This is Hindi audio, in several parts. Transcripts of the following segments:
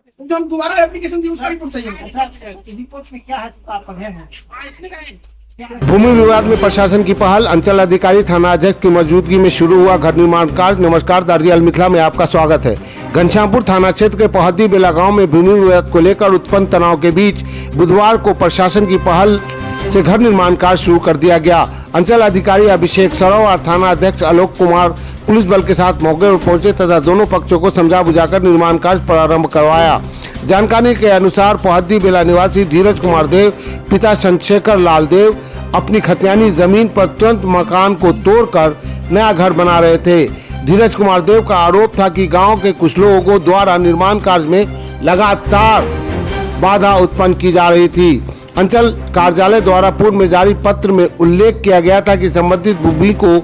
जो हम दोबारा एप्लीकेशन दी उसका रिपोर्ट चाहिए। रिपोर्ट में क्या है आप पढ़े हैं? भूमि विवाद में प्रशासन की पहल, अंचल अधिकारी थाना अध्यक्ष की मौजूदगी में शुरू हुआ घर निर्माण कार्य। नमस्कार, द रियल मिथिला में आपका स्वागत है। घनश्यामपुर थाना क्षेत्र के पहद्दी बेला गांव में भूमि विवाद को लेकर उत्पन्न तनाव के बीच बुधवार को प्रशासन की पहल से घर निर्माण कार्य शुरू कर दिया गया। अंचल अधिकारी अभिषेक सरव और थाना अध्यक्ष आलोक कुमार पुलिस बल के साथ मौके पर पहुंचे तथा दोनों पक्षों को समझा बुझाकर निर्माण कार्य प्रारंभ करवाया। जानकारी के अनुसार पहद्दी बेला निवासी धीरज कुमार देव पिता चंद्रशेखर लाल देव अपनी खतियानी जमीन पर तुरंत मकान को तोड़कर नया घर बना रहे थे। धीरज कुमार देव का आरोप था कि गांव के कुछ लोगों द्वारा निर्माण कार्य में लगातार बाधा उत्पन्न की जा रही थी। अंचल कार्यालय द्वारा पूर्व में जारी पत्र में उल्लेख किया गया था कि संबंधित भूमि को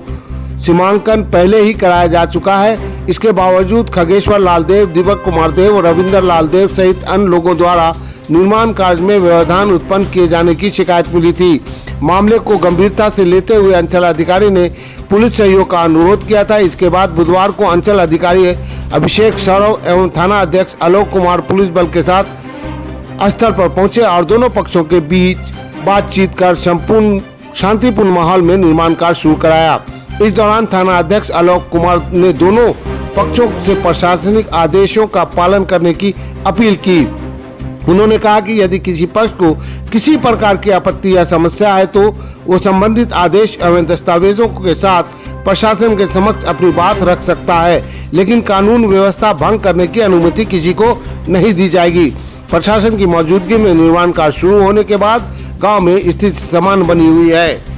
सीमांकन पहले ही कराया जा चुका है। इसके बावजूद खगेश्वर लाल देव, दीपक कुमार देव और रविंदर लाल देव सहित अन्य लोगों द्वारा निर्माण कार्य में व्यवधान उत्पन्न किए जाने की शिकायत मिली थी। मामले को गंभीरता से लेते हुए अंचल अधिकारी ने पुलिस सहयोग का अनुरोध किया था। इसके बाद बुधवार को अंचल अधिकारी अभिषेक सरव एवं थाना अध्यक्ष आलोक कुमार पुलिस बल के साथ स्थल पर पहुंचे और दोनों पक्षों के बीच बातचीत कर संपूर्ण शांतिपूर्ण माहौल में निर्माण कार्य शुरू कराया। इस दौरान थाना अध्यक्ष आलोक कुमार ने दोनों पक्षों से प्रशासनिक आदेशों का पालन करने की अपील की। उन्होंने कहा कि यदि किसी पक्ष को किसी प्रकार की आपत्ति या समस्या है तो वो संबंधित आदेश एवं दस्तावेजों के साथ प्रशासन के समक्ष अपनी बात रख सकता है, लेकिन कानून व्यवस्था भंग करने की अनुमति किसी को नहीं दी जाएगी। प्रशासन की मौजूदगी में निर्माण कार्य शुरू होने के बाद गांव में स्थिति सामान्य बनी हुई है।